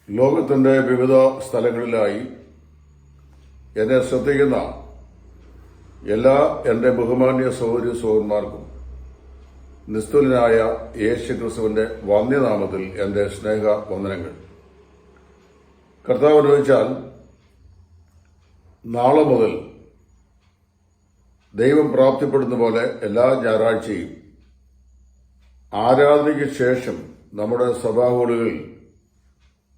ലോകത്തിന്റെ വിവിധ സ്ഥലങ്ങളിലായി എന്നെ ശ്രദ്ധിക്കുന്ന എല്ലാ എന്റെ ബഹുമാന്യ സഹോദരി സഹോദരന്മാർക്കും നിസ്തുലനായ യേശുക്രിസ്തുവിന്റെ വന്യനാമത്തിൽ എന്റെ സ്നേഹ വന്ദനങ്ങൾ. കർത്താവ് അനുവദിച്ചാൽ നാളെ മുതൽ ദൈവം പ്രാപ്തിപ്പെടുന്ന പോലെ എല്ലാ ഞായറാഴ്ചയും ആരാധനയ്ക്ക് ശേഷം നമ്മുടെ സഭാഹോളുകളിൽ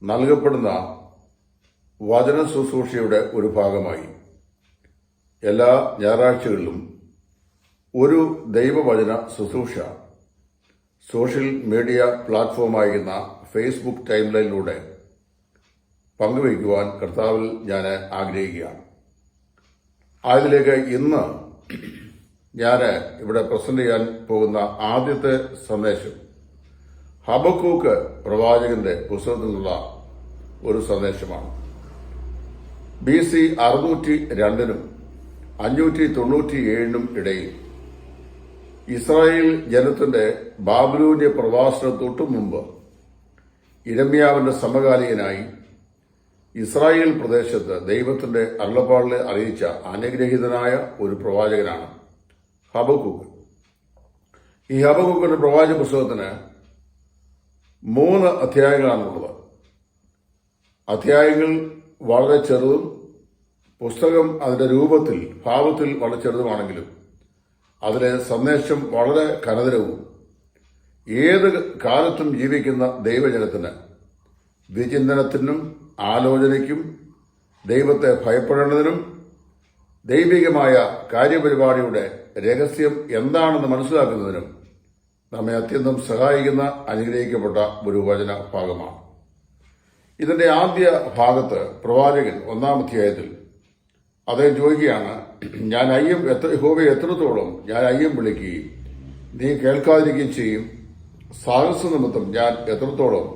നൽകപ്പെടുന്ന വചന ശുശ്രൂഷയുടെ ഒരു ഭാഗമായി എല്ലാ ഞായറാഴ്ചകളിലും ഒരു ദൈവവചന ശുശ്രൂഷ സോഷ്യൽ മീഡിയ പ്ലാറ്റ്ഫോമായിരുന്ന ഫേസ്ബുക്ക് ടൈംലൈനിലൂടെ പങ്കുവയ്ക്കുവാൻ കർത്താവിൽ ഞാൻ ആഗ്രഹിക്കുകയാണ്. അതിലേക്ക് ഇന്ന് ഞാൻ ഇവിടെ പ്രസന്റ് ചെയ്യാൻ പോകുന്ന ആദ്യത്തെ സന്ദേശം ഹബക്കൂക്ക് പ്രവാചകന്റെ പുസ്തകത്തിൽ നിന്നുള്ള ഒരു സന്ദേശമാണ്. BC 602 597 ഇടയിൽ ഇസ്രായേൽ ജനത്തിന്റെ ബാബിലോന്യ പ്രവാസത്തിന് തൊട്ടു മുമ്പ് ഇരമ്യാവിന്റെ സമകാലികനായി ഇസ്രായേൽ പ്രദേശത്ത് ദൈവത്തിന്റെ അരുളപ്പാടിനെ അറിയിച്ച അനുഗ്രഹീതനായ ഒരു പ്രവാചകനാണ് ഹബക്കൂക്ക്. ഈ ഹബക്കൂക്കിന്റെ പ്രവാചക പുസ്തകത്തിന് 3 അധ്യായങ്ങളാണുള്ളത്. അധ്യായങ്ങൾ വളരെ ചെറുതും പുസ്തകം അതിന്റെ രൂപത്തിൽ ഭാവത്തിൽ വളരെ ചെറുതുമാണെങ്കിലും അതിലെ സന്ദേശം വളരെ കനതരവും ഏത് കാലത്തും ജീവിക്കുന്ന ദൈവജനത്തിന് വിചിന്തനത്തിനും ആലോചനയ്ക്കും ദൈവത്തെ ഭയപ്പെടേണ്ടതിനും ദൈവികമായ കാര്യപരിപാടിയുടെ രഹസ്യം എന്താണെന്ന് മനസ്സിലാക്കുന്നതിനും നമ്മെ അത്യന്തം സഹായിക്കുന്ന അനുഗ്രഹിക്കപ്പെട്ട ഒരു വചന ഭാഗമാണ്. ഇതിന്റെ ആദ്യ ഭാഗത്ത് പ്രവാചകൻ 1-ാം അധ്യായത്തിൽ അദ്ദേഹം ചോദിക്കുകയാണ്, ഞാൻ യഹോവയെ എത്രത്തോളം ഞാൻ അയ്യം വിളിക്കുകയും നീ കേൾക്കാതിരിക്കുകയും ചെയ്യും, സാഹസ നിമിത്തം ഞാൻ എത്രത്തോളം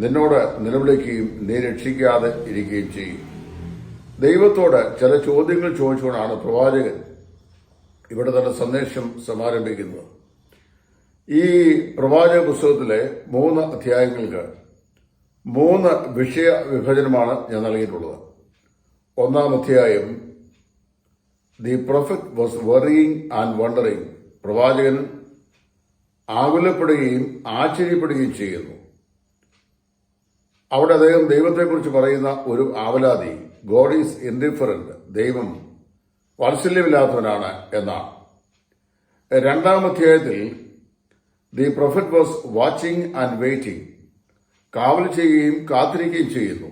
നിന്നോട് നിലവിളിക്കുകയും നീ രക്ഷിക്കാതെ ഇരിക്കുകയും ചെയ്യും. ദൈവത്തോട് ചില ചോദ്യങ്ങൾ ചോദിച്ചുകൊണ്ടാണ് പ്രവാചകൻ ഇവിടെ തന്നെ സന്ദേശം സമാരംഭിക്കുന്നത്. ഈ പ്രവാചക പുസ്തകത്തിലെ 3 അധ്യായങ്ങൾക്ക് 3 വിഷയ വിഭജനമാണ് ഞാൻ നൽകിയിട്ടുള്ളത്. 1-ാം അധ്യായം the prophet was worrying and wondering, പ്രവാചകൻ ആകുലപ്പെടുകയും ആശ്ചര്യപ്പെടുകയും ചെയ്യുന്നു. അവിടെ അദ്ദേഹം ദൈവത്തെക്കുറിച്ച് പറയുന്ന ഒരു ആവലാതി, ഗോഡ് ഈസ് ഇൻഡിഫറന്റ്, ദൈവം വാത്സല്യമില്ലാത്തവനാണ് എന്നാണ്. 2-ാം അധ്യായത്തിൽ the prophet was watching and waiting, കാവൽ ചെയ്യുകയും കാത്തിരിക്കുകയും ചെയ്യുന്നു.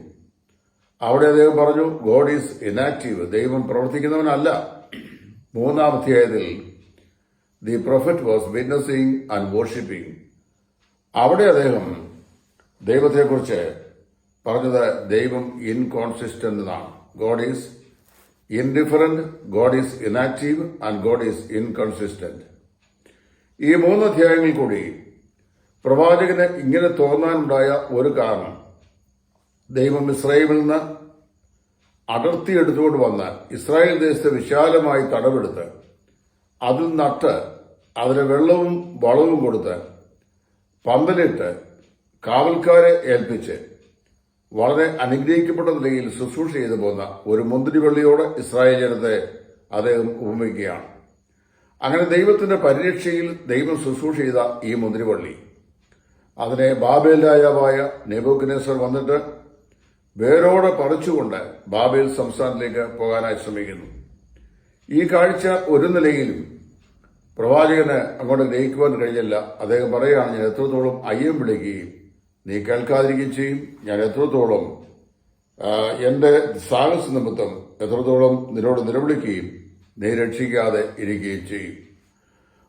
അവിടെ അദ്ദേഹം പറഞ്ഞു ഗോഡ് ഈസ് ഇനാക്റ്റീവ്, ദൈവം പ്രവർത്തിക്കുന്നവനല്ല. 3-ാം അധ്യായത്തിൽ the prophet was witnessing and worshipping, അവിടെ അദ്ദേഹം ദൈവത്തെക്കുറിച്ച് പറഞ്ഞത് ദൈവം ഇൻകോൺസിസ്റ്റന്റ് എന്നാണ്. God is indifferent, God is inactive and God is inconsistent. ഈ 3 അധ്യായങ്ങൾ കൂടി പ്രവാചകന് ഇങ്ങനെ തോന്നാനുണ്ടായ ഒരു കാരണം, ദൈവം ഇസ്രായേലിൽ നിന്ന് അടർത്തിയെടുത്തുകൊണ്ട് വന്ന് ഇസ്രായേൽ ദേശത്തെ വിശാലമായി തടവെടുത്ത് അതിൽ നട്ട് അതിന് വെള്ളവും വളവും കൊടുത്ത് പന്തലിട്ട് കാവൽക്കാരെ ഏൽപ്പിച്ച് വളരെ അനുഗ്രഹിക്കപ്പെട്ട നിലയിൽ ശുശ്രൂഷ ചെയ്തു പോന്ന ഒരു മുന്തിരിവള്ളിയോട് ഇസ്രായേൽ ജനത്തെ അദ്ദേഹം ഉപമിക്കുകയാണ്. അങ്ങനെ ദൈവത്തിന്റെ പരിരക്ഷയിൽ ദൈവം ശുശ്രൂഷ ചെയ്ത ഈ മുന്തിരിവള്ളി അതിനെ ബാബേൽ രാജാവായ നെബൂഖദ്നേസർ വന്നിട്ട് വേരോടെ പറിച്ചുകൊണ്ട് ബാബേൽ സംസ്ഥാനത്തേക്ക് പോകാനായി ശ്രമിക്കുന്നു. ഈ കാഴ്ച ഒരു നിലയിലും പ്രവാചകന് അങ്ങോട്ട് ഗ്രഹിക്കുവാൻ കഴിഞ്ഞില്ല. അദ്ദേഹം പറയുകയാണ്, ഞാൻ എത്രത്തോളം അയ്യം വിളിക്കുകയും നീ കേൾക്കാതിരിക്കുകയും ചെയ്യും, ഞാൻ എത്രത്തോളം എന്റെ സാഹസ നിമിത്തം എത്രത്തോളം നിന്നോട് നിലവിളിക്കുകയും നീ രക്ഷിക്കാതെ ഇരിക്കുകയും ചെയ്യും.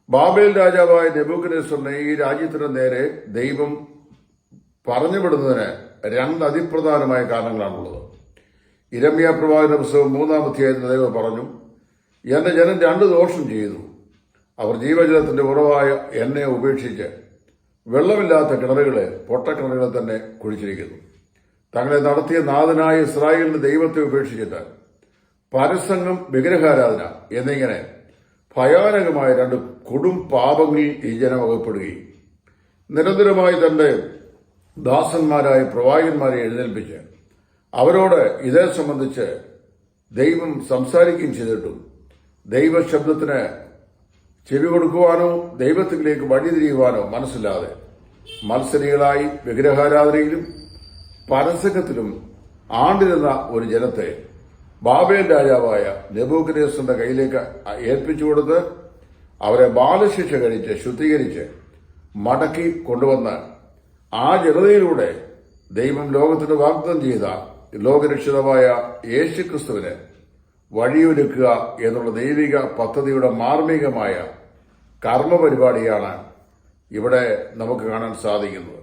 ബാബേൽ രാജാവായ നെബൂഖദ്നേസറിനെ ഈ രാജ്യത്തിന് നേരെ ദൈവം പറഞ്ഞുവിടുന്നതിന് 2 അതിപ്രധാനമായ കാരണങ്ങളാണുള്ളത്. ഇരമ്യാ പ്രവാചകന്റെ പുസ്തകം 3-ാം അധ്യായത്തിൽ ദൈവം പറഞ്ഞു, എന്റെ ജനം 2 ദോഷം ചെയ്തു. അവർ ജീവജലത്തിന്റെ ഉറവായ എന്നെ ഉപേക്ഷിച്ച് വെള്ളമില്ലാത്ത കിണറുകളെ പൊട്ടക്കിണറുകളെ തന്നെ കുഴിച്ചിരിക്കുന്നു. തങ്ങളെ നടത്തിയ നാഥനായ ഇസ്രായേലിന്റെ ദൈവത്തെ ഉപേക്ഷിച്ചിട്ട് പരസംഗം, വിഗ്രഹാരാധന എന്നിങ്ങനെ ഭയാനകമായ 2 കൊടും പാപങ്ങളിൽ ഈ ജനം അകപ്പെടുകയും നിരന്തരമായി തന്റെ ദാസന്മാരായ പ്രവാചകന്മാരെ എഴുന്നേൽപ്പിച്ച് അവരോട് ഇതേ സംബന്ധിച്ച് ദൈവം സംസാരിക്കുകയും ചെയ്തിട്ടും ദൈവശബ്ദത്തിന് ചെവി കൊടുക്കുവാനോ ദൈവത്തിലേക്ക് വഴിതിരിയുവാനോ മനസ്സില്ലാതെ മത്സരികളായി വിഗ്രഹാരാധനയിലും പരസംഗത്തിലും ആണ്ടിരുന്ന ഒരു ജനത്തെ ബാബേൽ രാജാവായ നെബൂഖദ്നേസറിന്റെ കയ്യിലേക്ക് ഏൽപ്പിച്ചു കൊടുത്ത് അവരെ ബാലശിക്ഷ കഴിച്ച് ശുദ്ധീകരിച്ച് മടക്കി കൊണ്ടുവന്ന് ആ ജനതയിലൂടെ ദൈവം ലോകത്തിന് വാഗ്ദത്തം ചെയ്ത ലോകരക്ഷിതമായ യേശുക്രിസ്തുവിന് വഴിയൊരുക്കുക എന്നുള്ള ദൈവിക പദ്ധതിയുടെ മാർമികമായ കർമ്മപരിപാടിയാണ് ഇവിടെ നമുക്ക് കാണാൻ സാധിക്കുന്നത്.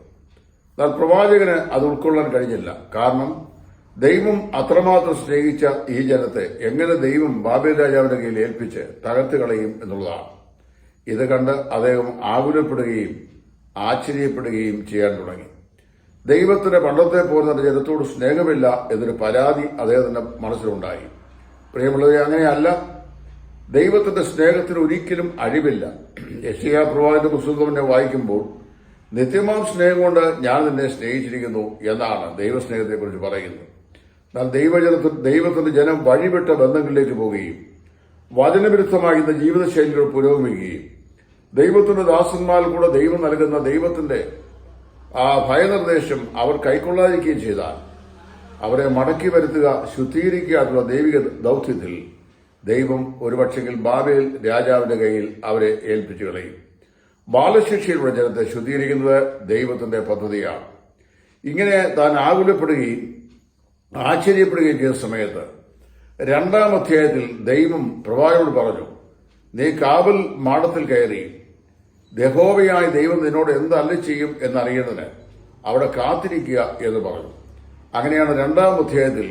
എന്നാൽ പ്രവാചകന് അത് ഉൾക്കൊള്ളാൻ കഴിഞ്ഞില്ല. കാരണം ദൈവം അത്രമാത്രം സ്നേഹിച്ച ഈ ജനത്തെ എങ്ങനെ ദൈവം ബാബേൽ രാജാവിന്റെ കയ്യിൽ ഏൽപ്പിച്ച് തകർത്ത് കളയും എന്നുള്ളതാണ്. ഇത് കണ്ട് അദ്ദേഹം ആകുലപ്പെടുകയും ആശ്ചര്യപ്പെടുകയും ചെയ്യാൻ തുടങ്ങി. ദൈവത്തിന് പണ്ടത്തെ പോലെ തന്നെ ജനത്തോട് സ്നേഹമില്ല എന്നൊരു പരാതി അദ്ദേഹത്തിന്റെ മനസ്സിലുണ്ടായി. പ്രിയമുള്ളവരെ, അങ്ങനെയല്ല. ദൈവത്തിന്റെ സ്നേഹത്തിന് ഒരിക്കലും അഴിവില്ല. യെശയ്യാ പ്രവാചകന്റെ പുസ്തകം വായിക്കുമ്പോൾ നിത്യമാം സ്നേഹം കൊണ്ട് ഞാൻ നിന്നെ സ്നേഹിച്ചിരിക്കുന്നു എന്നാണ് ദൈവസ്നേഹത്തെക്കുറിച്ച് പറയുന്നത്. എന്നാൽ ദൈവത്തിന്റെ ജനം വഴിവിട്ട ബന്ധങ്ങളിലേക്ക് പോവുകയും വചനവിരുദ്ധമാകുന്ന ജീവിതശൈലികൾ പുരോഗമിക്കുകയും ദൈവത്തിന്റെ ദാസന്മാരിൽ കൂടെ ദൈവം നൽകുന്ന ദൈവത്തിന്റെ ആ ഭയനിർദ്ദേശം അവർ കൈക്കൊള്ളാതിരിക്കുകയും ചെയ്താൽ അവരെ മടക്കി വരുത്തുക, ശുദ്ധീകരിക്കുക എന്നുള്ള ദൈവിക ദൌത്യത്തിൽ ദൈവം ഒരുപക്ഷെങ്കിൽ ബാബേൽ രാജാവിന്റെ കയ്യിൽ അവരെ ഏൽപ്പിച്ചു കളയും. ബാലശിക്ഷയിലൂടെ ജനത്തെ ശുദ്ധീകരിക്കുന്നത് ദൈവത്തിന്റെ പദ്ധതിയാണ്. ഇങ്ങനെ താൻ ആകുലപ്പെടുകയും ആശ്ചര്യപ്പെടുകയും ചെയ്ത സമയത്ത് 2-ാം അധ്യായത്തിൽ ദൈവം പ്രവാചകനോട് പറഞ്ഞു, നീ കാവൽ മാടത്തിൽ കയറി യഹോവയായ ദൈവം നിന്നോട് എന്തല്ല ചെയ്യും എന്നറിയുന്നതിന് അവിടെ കാത്തിരിക്കുക എന്ന് പറഞ്ഞു. അങ്ങനെയാണ് 2-ാം അധ്യായത്തിൽ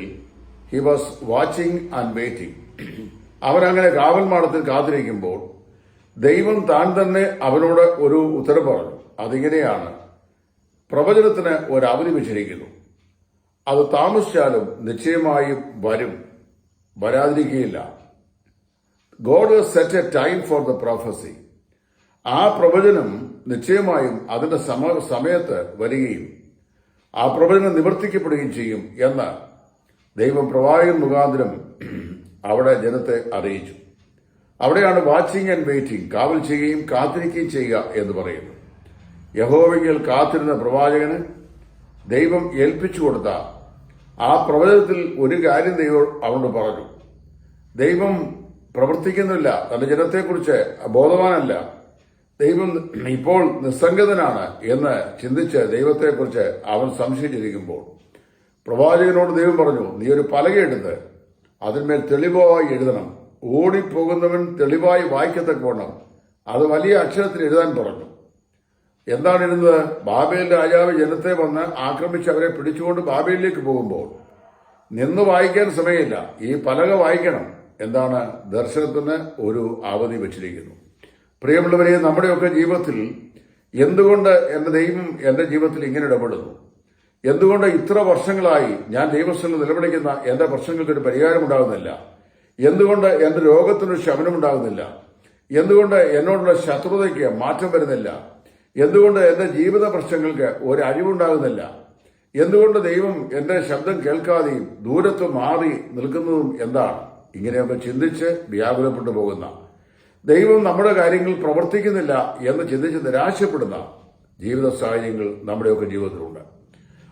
he was watching and waiting. അവനങ്ങനെ കാവൽ മാടത്തിൽ കാത്തിരിക്കുമ്പോൾ ദൈവം താൻ തന്നെ അവനോട് ഒരു ഉത്തരവ് പറഞ്ഞു. അതിങ്ങനെയാണ്, പ്രവചനത്തിന് ഒരു അവധി വെച്ചിരിക്കുന്നു. അത് താമസിച്ചാലും നിശ്ചയമായും വരും, വരാതിരിക്കുകയില്ല. God has set a time for the prophecy. ആ പ്രവചനം നിശ്ചയമായും അതിന്റെ സമയത്ത് വരികയും ആ പ്രവചനം നിവർത്തിക്കപ്പെടുകയും ചെയ്യും എന്ന് ദൈവം പ്രവാചകൻ മുഖാന്തരം അവിടെ ജനത്തെ അറിയിച്ചു. അവിടെയാണ് വാച്ചിങ് ആൻഡ് വെയിറ്റിംഗ്, കാവൽ ചെയ്യുകയും കാത്തിരിക്കുകയും ചെയ്യുക എന്ന് പറയുന്നു. യഹോവയിൽ കാത്തിരുന്ന പ്രവാചകന് ദൈവം ഏൽപ്പിച്ചു കൊടുത്ത ആ പ്രവചനത്തിൽ ഒരു കാര്യം ദൈവം അവനോട് പറഞ്ഞു. ദൈവം പ്രവർത്തിക്കുന്നില്ല, തന്റെ ജനത്തെക്കുറിച്ച് ബോധവാനല്ല, ദൈവം ഇപ്പോൾ നിസ്സംഗതനാണ് എന്ന് ചിന്തിച്ച് ദൈവത്തെക്കുറിച്ച് അവൻ സംശയിച്ചിരിക്കുമ്പോൾ പ്രവാചകനോട് ദൈവം പറഞ്ഞു, നീ ഒരു പലകയെടുത്ത് അതിന്മേൽ തെളിവായി എഴുതണം. ഓടിപ്പോകുന്നവൻ തെളിവായി വായിക്കത്തക്കവണ്ണം അത് വലിയ അക്ഷരത്തിൽ എഴുതാൻ പറഞ്ഞു. എന്താണ് എഴുതുന്നത്? ബാബേൽ രാജാവ് ജനത്തെ വന്ന് ആക്രമിച്ച് അവരെ പിടിച്ചുകൊണ്ട് ബാബേലിലേക്ക് പോകുമ്പോൾ നിന്ന് വായിക്കാൻ സമയമില്ല, ഈ പലക വായിക്കണം. എന്താണ്? ദർശനത്തിന് ഒരു അവധി വെച്ചിരിക്കുന്നു. പ്രിയമുള്ളവരെ, നമ്മുടെയൊക്കെ ജീവിതത്തിൽ എന്തുകൊണ്ട് എന്റെ ദൈവം എന്റെ ജീവിതത്തിൽ ഇങ്ങനെ ഇടപെടുന്നു? എന്തുകൊണ്ട് ഇത്ര വർഷങ്ങളായി ഞാൻ ദൈവസ്ഥലിൽ നിലവിളിക്കുന്ന എന്റെ പ്രശ്നങ്ങൾക്കൊരു പരിഹാരമുണ്ടാകുന്നില്ല? എന്തുകൊണ്ട് എന്റെ രോഗത്തിനൊരു ശമനമുണ്ടാകുന്നില്ല? എന്തുകൊണ്ട് എന്നോടുള്ള ശത്രുതയ്ക്ക് മാറ്റം വരുന്നില്ല? എന്തുകൊണ്ട് എന്റെ ജീവിത പ്രശ്നങ്ങൾക്ക് ഒരു അഴിവുണ്ടാകുന്നില്ല? എന്തുകൊണ്ട് ദൈവം എന്റെ ശബ്ദം കേൾക്കാതെയും ദൂരത്ത് മാറി നിൽക്കുന്നതും എന്താണ്? ഇങ്ങനെയൊക്കെ ചിന്തിച്ച് വ്യാകുലപ്പെട്ടു പോകുന്ന, ദൈവം നമ്മുടെ കാര്യങ്ങൾ പ്രവർത്തിക്കുന്നില്ല എന്ന് ചിന്തിച്ച് നിരാശപ്പെടുന്ന ജീവിത സാഹചര്യങ്ങൾ നമ്മുടെയൊക്കെ ജീവിതത്തിലുണ്ട്.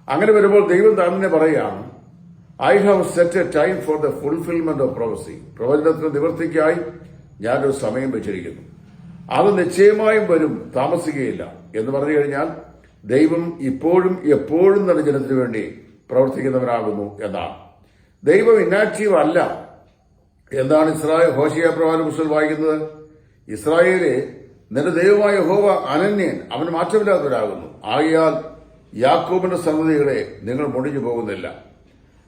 അങ്ങനെ വരുമ്പോൾ ദൈവം തന്നെ പറയുകയാണ്, I have set a time for the fulfilment of prophecy. പ്രവചനത്തിന് നിവൃത്തിക്കായി ഞാനൊരു സമയം വെച്ചിരിക്കുന്നു. അത് നിശ്ചയമായും വരും, താമസിക്കുകയില്ല എന്ന് പറഞ്ഞു കഴിഞ്ഞാൽ ദൈവം ഇപ്പോഴും എപ്പോഴും തന്നെ ജനത്തിനു വേണ്ടി പ്രവർത്തിക്കുന്നവനാകുന്നു എന്നാണ്. ദൈവം ഇനാക്റ്റീവ് അല്ല. എന്താണ് ഹോശിയ പ്രവാചക പുസ്തകത്തിൽ വായിക്കുന്നത്? ഇസ്രായേലെ, നിന്റെ ദൈവമായ യഹോവ അനന്യൻ, അവന് മാറ്റമില്ലാത്തവരാകുന്നു. ആകയാൽ യാക്കോബിന്റെ സന്തതികളെ നിങ്ങൾ മുടിഞ്ഞു പോകുന്നില്ല.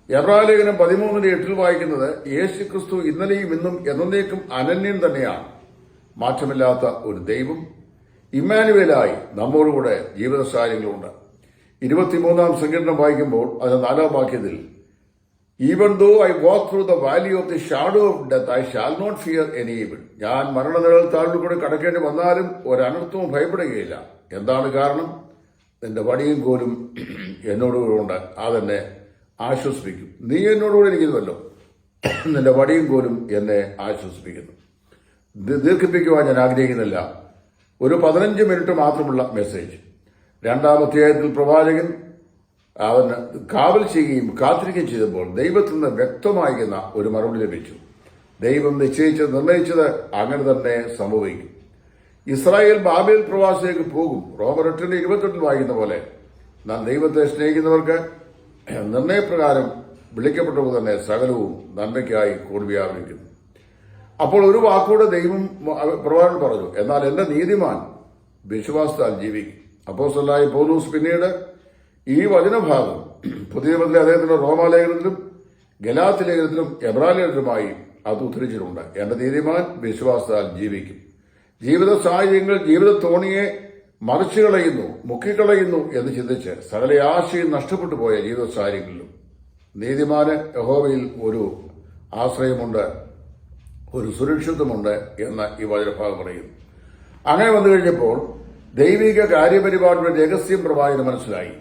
എബ്രായ ലേഖനം 13:8 വായിക്കുന്നത്, യേശുക്രിസ്തു ഇന്നലെയും ഇന്നും എന്നേക്കും അനന്യൻ തന്നെയാണ്. മാറ്റമില്ലാത്ത ഒരു ദൈവം ഇമ്മാനുവേലായി നമ്മോടുകൂടെ ജീവിത സാഹചര്യങ്ങളുണ്ട്. 23-ാം സങ്കീർത്തനം വായിക്കുമ്പോൾ അതിന്റെ 4-ാം വാക്യത്തിൽ, even though I walk through the valley of the shadow of death I shall not fear any evil. ഞാൻ മരണനിഴൽ താഴിൽ കൂടെ കടക്കേണ്ടി വന്നാലും ഒരനർത്ഥവും ഭയപ്പെടുകയില്ല. എന്താണ് കാരണം? നിന്റെ വടിയും കോലും എന്നോടുകൂടെ ഉണ്ട്, അതെന്നെ ആശ്വസിപ്പിക്കും. നീ എന്നോടുകൂടെ ഇരിക്കുന്നുവല്ലോ, നിന്റെ വടിയും കോലും എന്നെ ആശ്വസിപ്പിക്കുന്നു. ദീർഘിപ്പിക്കുവാൻ ഞാൻ ആഗ്രഹിക്കുന്നില്ല. ഒരു 15 മിനിറ്റ് മാത്രമുള്ള മെസ്സേജ്. 2-ാം അധ്യായത്തിൽ പ്രവാചകൻ അവൻ കാവൽ ചെയ്യുകയും കാത്തിരിക്കുകയും ചെയ്തപ്പോൾ ദൈവത്തിൽ നിന്ന് വ്യക്തമായിരിക്കുന്ന ഒരു മറുപടി ലഭിച്ചു. ദൈവം നിർണയിച്ചത് അങ്ങനെ തന്നെ സംഭവിക്കും. ഇസ്രായേൽ ബാബേൽ പ്രവാസത്തിലേക്ക് പോകും. റോമർ 8:28 വായിക്കുന്ന പോലെ നാം ദൈവത്തെ സ്നേഹിക്കുന്നവർക്ക് നിർണയപ്രകാരം വിളിക്കപ്പെട്ടവർ തന്നെ സകലവും നന്മയ്ക്കായി കൂടി വ്യാപരിക്കുന്നു. അപ്പോൾ ഒരു വാക്കോടെ ദൈവം പ്രവാചകൻ പറഞ്ഞു, എന്നാൽ എന്റെ നീതിമാൻ വിശ്വാസത്താൽ ജീവിക്കും. അപ്പോസ്തലനായ പൗലോസ് പിന്നീട് ഈ വചനഭാഗം പുതിയ നിയമത്തിലെ അദ്ദേഹത്തിന്റെ റോമാലേഖനത്തിലും ഗലാത്യ ലേഖനത്തിലും എബ്രായലേഖനത്തിലുമായി അത് ഉദ്ധരിച്ചിട്ടുണ്ട്. എന്റെ നീതിമാൻ വിശ്വാസത്താൽ ജീവിക്കും. ജീവിത സാഹചര്യങ്ങൾ ജീവിത തോണിയെ മറിച്ചു കളയുന്നു, മുക്കിക്കളയുന്നു എന്ന് ചിന്തിച്ച് സകല ആശയും നഷ്ടപ്പെട്ടു പോയ ജീവിത സാഹചര്യങ്ങളിലും നീതിമാന് യഹോവയിൽ ഒരു ആശ്രയമുണ്ട്, ഒരു സുരക്ഷിതമുണ്ട് എന്ന് ഈ വചനഭാഗം പറയുന്നു. അങ്ങനെ വന്നു കഴിഞ്ഞപ്പോൾ ദൈവിക കാര്യപരിപാടിയുടെ രഹസ്യം പ്രവാചകന് മനസ്സിലായി.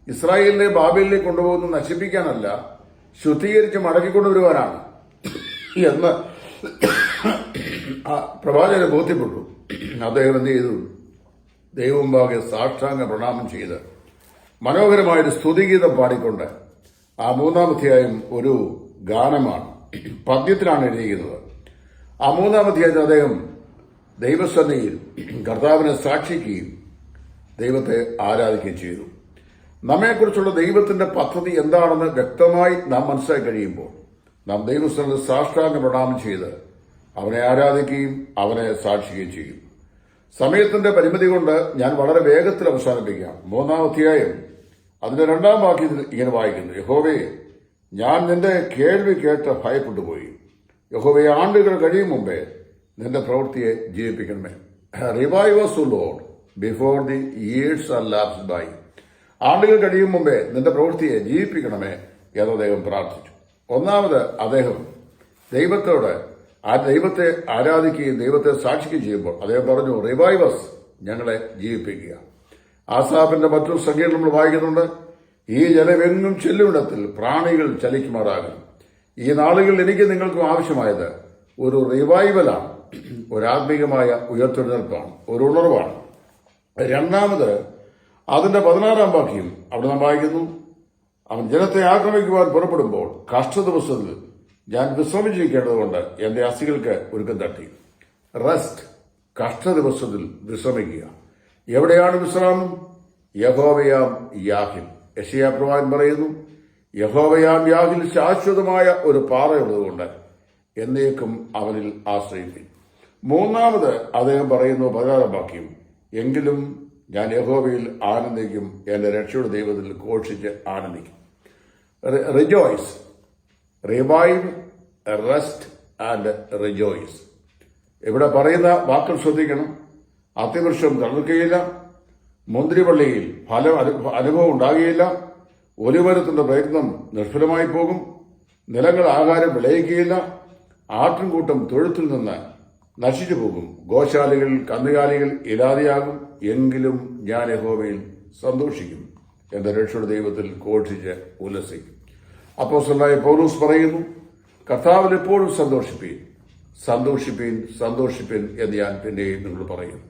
ഇസ്രായേലിനെ ബാബേലിലേക്ക് കൊണ്ടുപോകുന്ന നശിപ്പിക്കാനല്ല, ശുദ്ധീകരിച്ച് മടക്കിക്കൊണ്ടുവരുവാനാണ് എന്ന് പ്രവാചകന് ബോധ്യപ്പെട്ടു. അദ്ദേഹം എന്ത് ചെയ്തു? ദൈവമുമ്പാകെ സാഷ്ടാംഗ പ്രണാമം ചെയ്ത് മനോഹരമായൊരു സ്തുതിഗീതം പാടിക്കൊണ്ട്, ആ 3-ാം അധ്യായം ഒരു ഗാനമാണ്, പദ്യത്തിലാണ് എഴുതിയിരിക്കുന്നത്. ആ 3-ാം അധ്യായത്തിൽ അദ്ദേഹം ദൈവസന്നിധിയിൽ കർത്താവിനെ സാക്ഷിക്കുകയും ദൈവത്തെ ആരാധിക്കുകയും ചെയ്തു. നമ്മെക്കുറിച്ചുള്ള ദൈവത്തിന്റെ പദ്ധതി എന്താണെന്ന് വ്യക്തമായി നാം മനസ്സിലാക്കി കഴിയുമ്പോൾ നാം ദൈവസ്ഥലത്ത് സാഷ്ടാംഗ പ്രണാമം ചെയ്ത് അവനെ ആരാധിക്കുകയും അവനെ സാക്ഷിക്കുകയും ചെയ്യും. സമയത്തിന്റെ പരിമിതി കൊണ്ട് ഞാൻ വളരെ വേഗത്തിൽ അവസാനിപ്പിക്കാം. 3-ാം അധ്യായം അതിന്റെ 2-ാം വാക്യത്തിൽ ഇങ്ങനെ വായിക്കുന്നു: യഹോവേ, ഞാൻ നിന്റെ കേൾവി കേട്ട് ഭയപ്പെട്ടുപോയി. യഹോവേ, ആണ്ടുകൾ കഴിയും മുമ്പേ നിന്റെ പ്രവൃത്തിയെ ജീവിപ്പിക്കണമേ. Revive us, O Lord, before the years are lapsed by. ആണ്ടുകൾ കഴിയും മുമ്പേ നിന്റെ പ്രവൃത്തിയെ ജീവിപ്പിക്കണമേ എന്ന് അദ്ദേഹം പ്രാർത്ഥിച്ചു. ഒന്നാമത് അദ്ദേഹം ദൈവത്തെ ആരാധിക്കുകയും ദൈവത്തെ സാക്ഷിക്കുകയും ചെയ്യുമ്പോൾ അദ്ദേഹം പറഞ്ഞു, റിവൈവ് us, ഞങ്ങളെ ജീവിപ്പിക്കുക. ആസാഫിന്റെ മറ്റൊരു സംഖ്യയിൽ നമ്മൾ വായിക്കുന്നുണ്ട്: ഈ ജലമെങ്ങും ചെല്ലുമിടത്തിൽ പ്രാണികൾ ചലിക്കുമാറാകും. ഈ നാളുകളിൽ എനിക്ക് നിങ്ങൾക്കും ആവശ്യമായത് ഒരു റിവൈവലാണ്, ഒരു ആത്മീകമായ ഉയർത്തെഴുന്നേൽപ്പാണ്, ഒരു ഉണർവാണ്. രണ്ടാമത് അതിന്റെ 16-ാം വാക്യം അവിടെ നാം വായിക്കുന്നു: അവൻ ജനത്തെ ആക്രമിക്കുവാൻ പുറപ്പെടുമ്പോൾ കഷ്ടദിവസത്തിൽ ഞാൻ വിശ്രമിച്ചിരിക്കേണ്ടതുകൊണ്ട് എന്റെ അസ്ഥികൾക്ക് ഒരുക്കം തട്ടി. റെസ്റ്റ്, കഷ്ടദിവസത്തിൽ വിശ്രമിക്കുക. എവിടെയാണ് വിശ്രാമം? യഹോവയാം യാഹിൽ. യെശയ്യാ പ്രവാചകൻ പറയുന്നു, യഹോവയാം യാഹിൽ ശാശ്വതമായ ഒരു പാറയുള്ളതുകൊണ്ട് എന്നേക്കും അവനിൽ ആശ്രയിക്കും. മൂന്നാമത് അദ്ദേഹം പറയുന്നു 16-ാം വാക്യം: എങ്കിലും ഞാൻ യഹോവയിൽ ആനന്ദിക്കും, എന്റെ രക്ഷയുടെ ദൈവത്തിൽ ഘോഷിച്ച് ആനന്ദിക്കും. Rejoice, revive, rest and rejoice. ഇവിടെ പറയുന്ന വാക്കുകൾ ശ്രദ്ധിക്കണം. അത്തിവൃക്ഷം തളിർക്കുകയില്ല, മുന്തിരിവള്ളിയിൽ അനുഭവം ഉണ്ടാകുകയില്ല, ഒലിമരത്തിന്റെ പ്രയത്നം നിഷ്ഫലമായി പോകും, നിലങ്ങൾ ആഹാരം വിളയിക്കുകയില്ല, ആട്ടിൻകൂട്ടം തൊഴുത്തിൽ നിന്ന് നശിച്ചു പോകും, ഗോശാലികൾ കന്നുകാലികൾ ഇല്ലാതെയാകും. എങ്കിലും ഞാൻ യഹോവയിൽ സന്തോഷിക്കും, എന്റെ രക്ഷയുടെ ദൈവത്തിൽ ഘോഷിച്ച് ഉല്ലസിക്കും. അപ്പോസ്തലനായ പൗലോസ് പറയുന്നു, കർത്താവിൽ എപ്പോഴും സന്തോഷിപ്പീൻ, സന്തോഷിപ്പീൻ, സന്തോഷിപ്പീൻ എന്ന് ഞാൻ പിന്നെയും നിങ്ങൾ പറയുന്നു.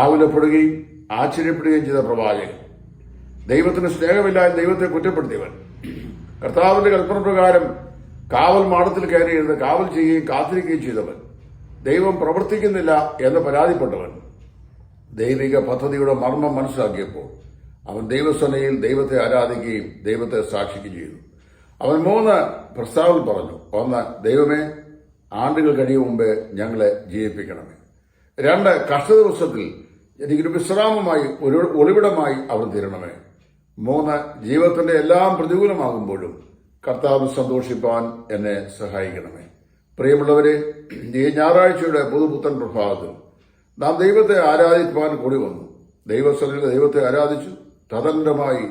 ആകുലപ്പെടുകയും ആശ്ചര്യപ്പെടുകയും ചെയ്ത പ്രവാചകൻ, ദൈവത്തിന് സ്നേഹമില്ലാതെ ദൈവത്തെ കുറ്റപ്പെടുത്തിയവൻ, കർത്താവിന്റെ കൽപ്പന പ്രകാരം കാവൽ മാടത്തിൽ കയറിയിരുന്ന് കാവൽ ചെയ്യുകയും കാത്തിരിക്കുകയും ചെയ്തവൻ, ദൈവം പ്രവർത്തിക്കുന്നില്ല എന്ന് പരാതിപ്പെട്ടവൻ, ദൈവിക പദ്ധതിയുടെ മർമ്മം മനസ്സിലാക്കിയപ്പോൾ അവൻ ദൈവസേനയിൽ ദൈവത്തെ ആരാധിക്കുകയും ദൈവത്തെ സാക്ഷിക്കുകയും ചെയ്തു. അവൻ 3 പ്രസ്താവന പറഞ്ഞു. 1, ദൈവമേ, ആണ്ടുകൾ കഴിയും മുമ്പേ ഞങ്ങളെ ജീവിപ്പിക്കണമേ. 2, കഷ്ടദിവസത്തിൽ എനിക്കൊരു വിശ്രാമമായി, ഒരു ഒളിവിടമായി അവർ തീരണമേ. 3, ജീവിതത്തിന്റെ എല്ലാം പ്രതികൂലമാകുമ്പോഴും കർത്താവ് സന്തോഷിപ്പാൻ എന്നെ സഹായിക്കണമേ. പ്രിയമുള്ളവരെ, ഈ ഞായറാഴ്ചയുടെ പുതുപുത്തൻ പ്രഭാതത്തിൽ നാം ദൈവത്തെ ആരാധിക്കുവാൻ കൂടി വന്നു. ദൈവസന്നിധിയിൽ ദൈവത്തെ ആരാധിച്ചു. തദന്തരമായി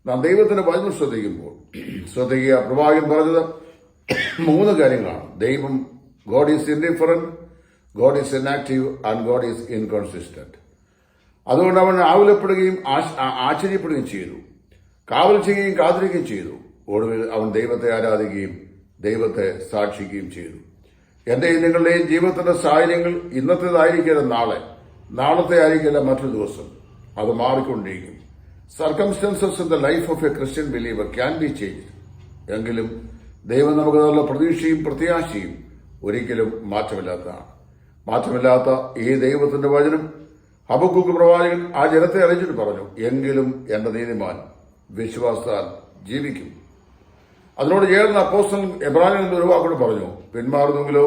നാം ദൈവത്തിന്റെ വചനം ശ്രദ്ധിക്കുക. പ്രവാചകൻ പറഞ്ഞത് 3 കാര്യങ്ങളാണ്. ദൈവം, God is indifferent, God is inactive and God is inconsistent. അതുകൊണ്ട് അവൻ ആകുലപ്പെടുകയും ആശ്ചര്യപ്പെടുകയും ചെയ്തു. കാവൽ ചെയ്യുകയും കാത്തിരിക്കുകയും ചെയ്തു. ഒടുവിൽ അവൻ ദൈവത്തെ ആരാധിക്കുകയും ദൈവത്തെ സാക്ഷിക്കുകയും ചെയ്തു. എന്റെയും നിങ്ങളുടെയും ജീവിതത്തിന്റെ സാഹചര്യങ്ങൾ ഇന്നത്തേതായിരിക്കില്ല നാളത്തെ ആയിരിക്കില്ല മറ്റൊരു ദിവസം. അത് മാറിക്കൊണ്ടിരിക്കും. Circumstances in the life of A Christian believer can be change. എങ്കിലും ദൈവം നമുക്ക് നല്ല പ്രതീക്ഷയും പ്രത്യാശയും ഒരിക്കലും മാറ്റമില്ലാത്തതാണ്. മാറ്റമില്ലാത്ത ഈ ദൈവത്തിന്റെ വചനം ഹബക്കൂക്ക് പ്രവാചകൻ ആ ജനത്തെ അറിയിച്ചിട്ട് പറഞ്ഞു, എങ്കിലും എന്റെ നീതിമാൻ വിശ്വാസത്താൽ ജീവിക്കും. അതിനോട് ചേർന്ന് അപ്പോസ്തലൻ എബ്രായരിൽ ഒരു വാക്കോട് പറഞ്ഞു, പിന്മാറുന്നെങ്കിലോ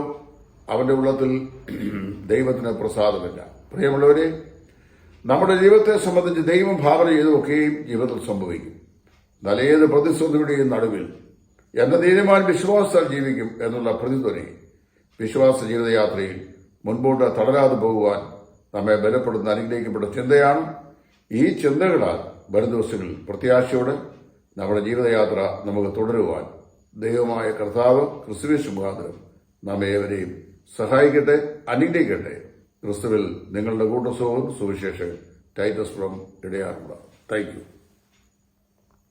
അവന്റെ ഉള്ളത്തിൽ ദൈവത്തിന് പ്രസാദമില്ല. പ്രിയമുള്ളവരെ, നമ്മുടെ ജീവിതത്തെ സംബന്ധിച്ച് ദൈവം ഭാവന ചെയ്തൊക്കെയും ജീവിതത്തിൽ സംഭവിക്കും. എന്നാൽ ഏത് പ്രതിസന്ധിയുടെയും നടുവിൽ എന്റെ നീതിമാൻ വിശ്വാസത്താൽ ജീവിക്കും എന്നുള്ള പ്രതിധ്വനി വിശ്വാസ ജീവിതയാത്രയിൽ മുൻപോട്ട് തളരാതെ പോകുവാൻ നമ്മെ ബലപ്പെടുന്ന അനുഗ്രഹിക്കപ്പെട്ട ചിന്തയാണ്. ഈ ചിന്തകളാൽ വരും ദിവസങ്ങളിൽ പ്രത്യാശയോടെ നമ്മുടെ ജീവിതയാത്ര നമുക്ക് തുടരുവാൻ ദൈവമായ കർത്താവ് ക്രിസ്തുവേശു മുഖാന്തരം നമ്മെ ഏവരെയും സഹായിക്കട്ടെ, അനുഗ്രഹിക്കട്ടെ. ക്രിസ്തുവിൽ നിങ്ങളുടെ കൂട്ടസുഹൃത്ത് സുവിശേഷകൻ ടൈറ്റസ് ഫ്രം ഇടയാറുള്ള. Thank U.